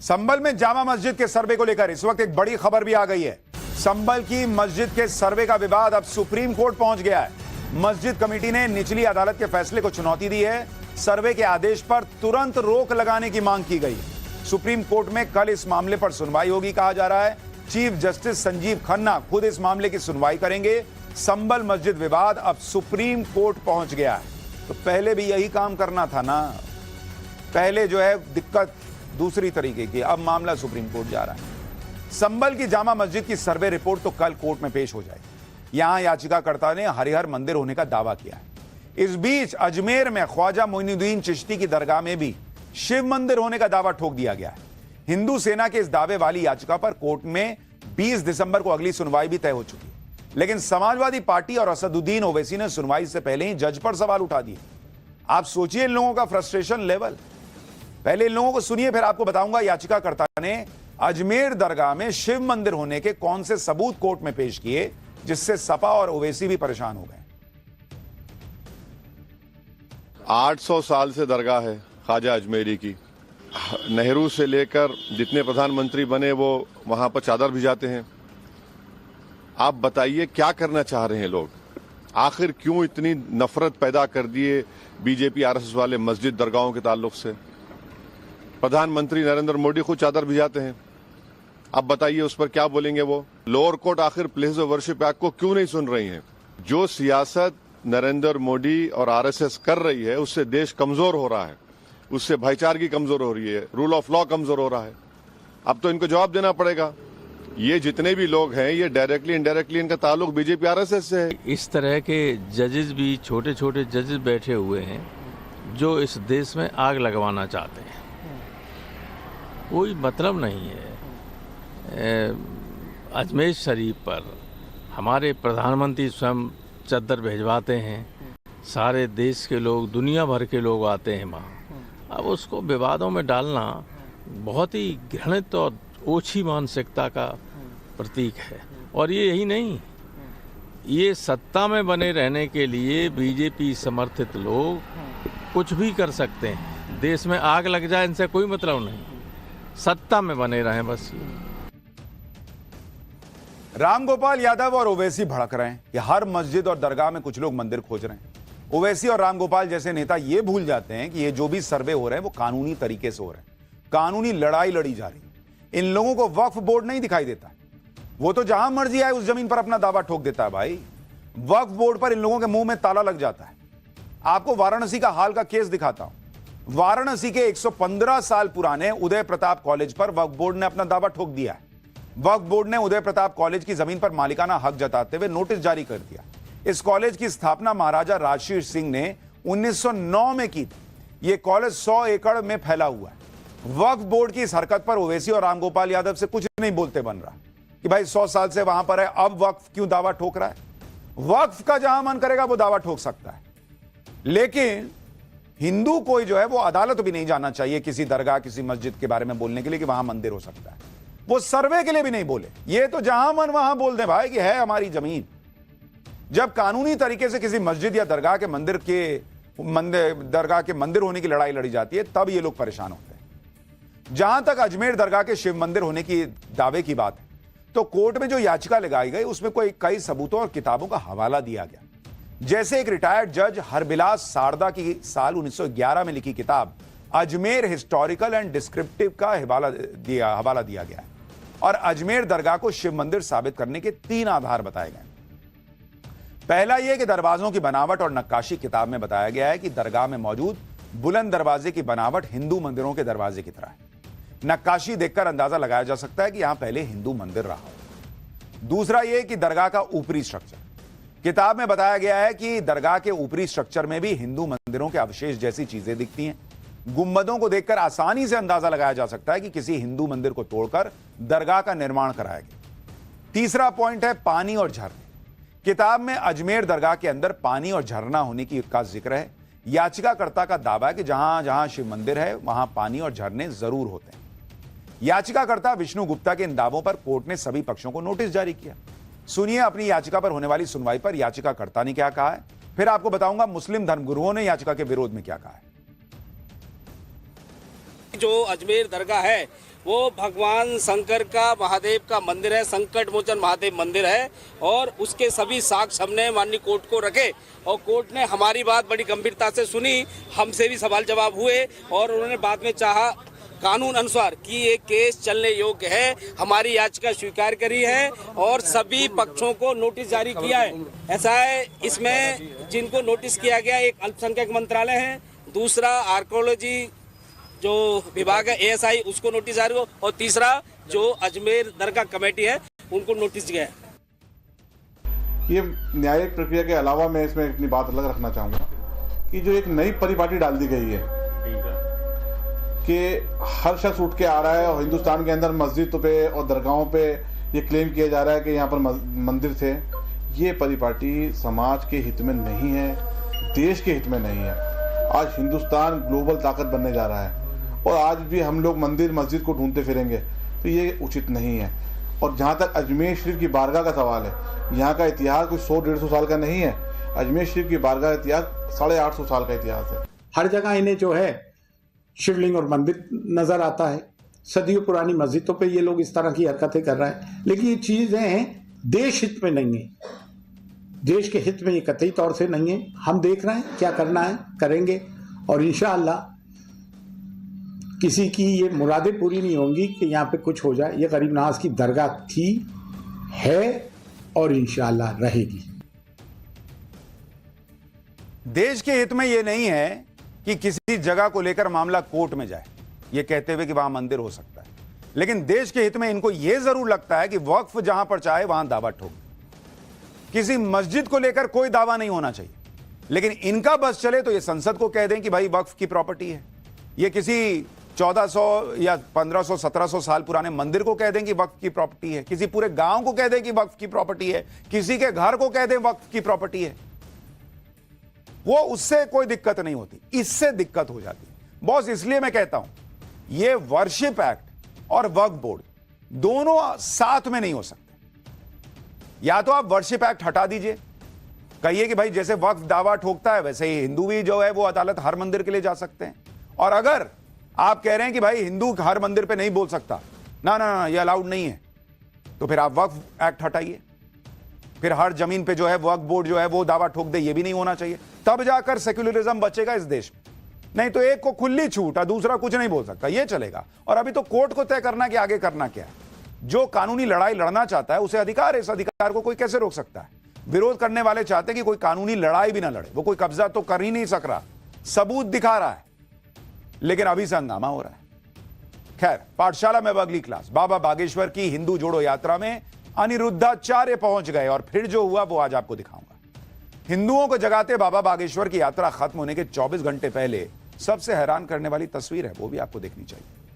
संभल में जामा मस्जिद के सर्वे को लेकर इस वक्त एक बड़ी खबर भी आ गई है। संभल की मस्जिद के सर्वे का विवाद अब सुप्रीम कोर्ट पहुंच गया है। मस्जिद कमेटी ने निचली अदालत के फैसले को चुनौती दी है। सर्वे के आदेश पर तुरंत रोक लगाने की मांग की गई है। सुप्रीम कोर्ट में कल इस मामले पर सुनवाई होगी कहा जा रहा है। चीफ जस्टिस संजीव खन्ना खुद इस मामले की सुनवाई करेंगे। संभल मस्जिद विवाद अब सुप्रीम कोर्ट पहुंच गया है। तो पहले भी यही काम करना था ना। पहले जो है दिक्कत दूसरी तरीके की, अब मामला सुप्रीम कोर्ट जा रहा है। संभल की जामा मस्जिद की सर्वे रिपोर्ट तो कल कोर्ट में पेश हो जाएगी। यहां याचिकाकर्ता ने हरिहर मंदिर होने का दावा किया है। इस बीच अजमेर में ख्वाजा मोइनुद्दीन चिश्ती की दरगाह में भी शिव मंदिर होने का दावा ठोक दिया गया है। हिंदू सेना के इस दावे वाली याचिका पर कोर्ट में 20 दिसंबर को अगली सुनवाई भी तय हो चुकी है। लेकिन समाजवादी पार्टी और असदुद्दीन ओवैसी ने सुनवाई से पहले ही जज पर सवाल उठा दिए। आप सोचिए इन लोगों का फ्रस्ट्रेशन लेवल। पहले इन लोगों को सुनिए, फिर आपको बताऊंगा याचिकाकर्ता ने अजमेर दरगाह में शिव मंदिर होने के कौन से सबूत कोर्ट में पेश किए जिससे सपा और ओवैसी भी परेशान हो गए। 800 साल से दरगाह है ख्वाजा अजमेरी की। नेहरू से लेकर जितने प्रधानमंत्री बने वो वहां पर चादर भिजाते हैं। आप बताइए क्या करना चाह रहे हैं लोग? आखिर क्यों इतनी नफरत पैदा कर दिए बीजेपी आरएसएस वाले मस्जिद दरगाहों के ताल्लुक से? प्रधानमंत्री नरेंद्र मोदी खुद चादर भिजाते हैं। अब बताइए उस पर क्या बोलेंगे वो? लोअर कोर्ट आखिर प्लेस ऑफ वर्शिप एक्ट को क्यों नहीं सुन रही है? जो सियासत नरेंद्र मोदी और आरएसएस कर रही है उससे देश कमजोर हो रहा है, उससे भाईचारगी कमजोर हो रही है, रूल ऑफ लॉ कमजोर हो रहा है। अब तो इनको जवाब देना पड़ेगा। ये जितने भी लोग हैं ये डायरेक्टली इनडायरेक्टली इनका ताल्लुक बीजेपी आरएसएस से है। इस तरह के जजेस भी छोटे छोटे जजेस बैठे हुए हैं जो इस देश में आग लगवाना चाहते हैं। कोई मतलब नहीं है। अजमेर शरीफ पर हमारे प्रधानमंत्री स्वयं चद्दर भिजवाते हैं। सारे देश के लोग, दुनिया भर के लोग आते हैं वहाँ। अब उसको विवादों में डालना बहुत ही घृणित और ओछी मानसिकता का प्रतीक है। और ये यही नहीं, ये सत्ता में बने रहने के लिए बीजेपी समर्थित लोग कुछ भी कर सकते हैं। देश में आग लग जाए इनसे कोई मतलब नहीं, सत्ता में बने रहें बस। रामगोपाल यादव और ओवैसी भड़क रहे हैं कि हर मस्जिद और दरगाह में कुछ लोग मंदिर खोज रहे हैं। ओवैसी और रामगोपाल जैसे नेता ये भूल जाते हैं कि ये जो भी सर्वे हो रहे हैं वो कानूनी तरीके से हो रहे हैं। कानूनी लड़ाई लड़ी जा रही है। इन लोगों को वक्फ बोर्ड नहीं दिखाई देता। वो तो जहां मर्जी आए उस जमीन पर अपना दावा ठोक देता है। भाई वक्फ बोर्ड पर इन लोगों के मुंह में ताला लग जाता है। आपको वाराणसी का हाल का केस दिखाता हूं। वाराणसी के 115 साल पुराने उदय प्रताप कॉलेज पर वक्फ बोर्ड ने अपना दावा ठोक दिया है। वक्फ बोर्ड ने उदय प्रताप कॉलेज की जमीन पर मालिकाना हक जताते हुए नोटिस जारी कर दिया। इस कॉलेज की स्थापना महाराजा राजशीर सिंह ने 1909 में की थी। यह कॉलेज 100 एकड़ में फैला हुआ है। वक्फ बोर्ड की इस हरकत पर ओवैसी और रामगोपाल यादव से कुछ नहीं बोलते बन रहा कि भाई 100 साल से वहां पर है, अब वक्फ क्यों दावा ठोक रहा है? वक्फ का जहां मन करेगा वो दावा ठोक सकता है। लेकिन हिंदू कोई जो है वो अदालत भी नहीं जाना चाहिए किसी दरगाह किसी मस्जिद के बारे में बोलने के लिए कि वहां मंदिर हो सकता है। वो सर्वे के लिए भी नहीं बोले। ये तो जहां मन वहां बोल दे भाई कि है हमारी जमीन। जब कानूनी तरीके से किसी मस्जिद या दरगाह के मंदिर होने की लड़ाई लड़ी जाती है तब ये लोग परेशान होते हैं। जहां तक अजमेर दरगाह के शिव मंदिर होने की दावे की बात है तो कोर्ट में जो याचिका लगाई गई उसमें कई सबूतों और किताबों का हवाला दिया गया। जैसे एक रिटायर्ड जज हरबिलास सारदा की साल 1911 में लिखी किताब अजमेर हिस्टोरिकल एंड डिस्क्रिप्टिव का हवाला दिया गया है और अजमेर दरगाह को शिव मंदिर साबित करने के 3 आधार बताए गए। पहला यह कि दरवाजों की बनावट और नक्काशी किताब में बताया गया है कि दरगाह में मौजूद बुलंद दरवाजे की बनावट हिंदू मंदिरों के दरवाजे की तरह है। नक्काशी देखकर अंदाजा लगाया जा सकता है कि यहां पहले हिंदू मंदिर रहा हो। दूसरा यह कि दरगाह का ऊपरी स्ट्रक्चर, किताब में बताया गया है कि दरगाह के ऊपरी स्ट्रक्चर में भी हिंदू मंदिरों के अवशेष जैसी चीजें दिखती हैं। गुंबदों को देखकर आसानी से अंदाजा लगाया जा सकता है कि किसी हिंदू मंदिर को तोड़कर दरगाह का निर्माण कराया गया। तीसरा पॉइंट है पानी और झरने। किताब में अजमेर दरगाह के अंदर पानी और झरना होने का जिक्र है। याचिकाकर्ता का दावा है कि जहां जहां शिव मंदिर है वहां पानी और झरने जरूर होते हैं। याचिकाकर्ता विष्णु गुप्ता के इन दावों पर कोर्ट ने सभी पक्षों को नोटिस जारी किया। सुनिए अपनी याचिका पर होने वाली सुनवाई पर याचिकाकर्ता ने क्या कहा है, फिर आपको बताऊंगा मुस्लिम धर्मगुरुओं ने याचिका के विरोध में क्या कहा है। जो अजमेर दरगाह है वो भगवान शंकर का महादेव का मंदिर है, संकट मोचन महादेव मंदिर है और उसके सभी साक्ष्य हमने माननीय कोर्ट को रखे और कोर्ट ने हमारी बात बड़ी गंभीरता से सुनी, हमसे भी सवाल जवाब हुए और उन्होंने बाद में चाहा कानून अनुसार कि ये केस चलने योग्य है, हमारी याचिका स्वीकार करी है और सभी पक्षों को नोटिस जारी किया है। ऐसा है इसमें जिनको नोटिस किया गया, एक अल्पसंख्यक मंत्रालय है, दूसरा आर्कोलॉजी जो विभाग है ASI उसको नोटिस जारी हो और तीसरा जो अजमेर दरगाह कमेटी है उनको नोटिस गया है। ये न्यायिक प्रक्रिया के अलावा मैं इसमें अपनी बात अलग रखना चाहूँगा कि जो एक नई परिपाटी डाल दी गई है कि हर शख्स उठ के आ रहा है और हिंदुस्तान के अंदर मस्जिदों पे और दरगाहों पे ये क्लेम किया जा रहा है कि यहाँ पर मंदिर थे। ये परिपाटी समाज के हित में नहीं है, देश के हित में नहीं है। आज हिंदुस्तान ग्लोबल ताकत बनने जा रहा है और आज भी हम लोग मंदिर मस्जिद को ढूंढते फिरेंगे तो ये उचित नहीं है। और जहाँ तक अजमेर शरीफ की बारगाह का सवाल है, यहाँ का इतिहास कोई 100-150 साल का नहीं है। अजमेर शरीफ की बारगाह का इतिहास 850 साल का इतिहास है। हर जगह इन्हें जो है शिवलिंग और मंदिर नजर आता है, सदियों पुरानी मस्जिदों पे ये लोग इस तरह की हरकतें कर रहे हैं, लेकिन ये चीजें देश हित में नहीं है, देश के हित में ये कतई तौर से नहीं है। हम देख रहे हैं क्या करना है, करेंगे और इंशाअल्लाह किसी की ये मुरादें पूरी नहीं होंगी कि यहाँ पे कुछ हो जाए। ये गरीब नवाज की दरगाह थी, है और इंशाअल्लाह रहेगी। देश के हित में यह नहीं है कि किसी जगह को लेकर मामला कोर्ट में जाए, ये कहते हुए कि वहां मंदिर हो सकता है, लेकिन देश के हित में इनको यह जरूर लगता है कि वक्फ जहां पर चाहे वहां दावा ठोक। किसी मस्जिद को लेकर कोई दावा नहीं होना चाहिए, लेकिन इनका बस चले तो ये संसद को कह दें कि भाई वक्फ की प्रॉपर्टी है। ये किसी 1400 या 1500 1700 साल पुराने मंदिर को कह दें कि वक्फ की प्रॉपर्टी है, किसी पूरे गांव को कह दें कि वक्फ की प्रॉपर्टी है, किसी के घर को कह दें वक्फ की प्रॉपर्टी है। वो उससे कोई दिक्कत नहीं होती, इससे दिक्कत हो जाती बॉस। इसलिए मैं कहता हूं ये वर्शिप एक्ट और वक्फ बोर्ड दोनों साथ में नहीं हो सकते। या तो आप वर्शिप एक्ट हटा दीजिए, कहिए कि भाई जैसे वक्फ दावा ठोकता है वैसे ही हिंदू भी जो है वो अदालत हर मंदिर के लिए जा सकते हैं। और अगर आप कह रहे हैं कि भाई हिंदू हर मंदिर पे नहीं बोल सकता, ना ना ना ये अलाउड नहीं है, तो फिर आप वक्फ एक्ट हटाइए, फिर हर जमीन पे जो है वक्फ बोर्ड जो है वो दावा ठोक दे, ये भी नहीं होना चाहिए। तब जाकर सेक्युलरिज्म बचेगा इस देश में। नहीं तो एक को खुली छूट और दूसरा कुछ नहीं बोल सकता, ये चलेगा। और अभी तो कोर्ट को तय करना कि आगे करना क्या है। जो कानूनी लड़ाई लड़ना चाहता है उसे अधिकार है, इस अधिकार को कोई कैसे रोक सकता है। विरोध करने वाले चाहते हैं कि कोई कानूनी लड़ाई भी ना लड़े, वो कोई कब्जा तो कर ही नहीं सक रहा, सबूत दिखा रहा है, लेकिन अभी से हंगामा हो रहा है। खैर, पाठशाला में अगली क्लास। बाबा बागेश्वर की हिंदू जोड़ो यात्रा में अनिरुद्धाचार्य पहुंच गए और फिर जो हुआ वो आज आपको दिखाऊंगा। हिंदुओं को जगाते बाबा बागेश्वर की यात्रा खत्म होने के 24 घंटे पहले सबसे हैरान करने वाली तस्वीर है, वो भी आपको देखनी चाहिए।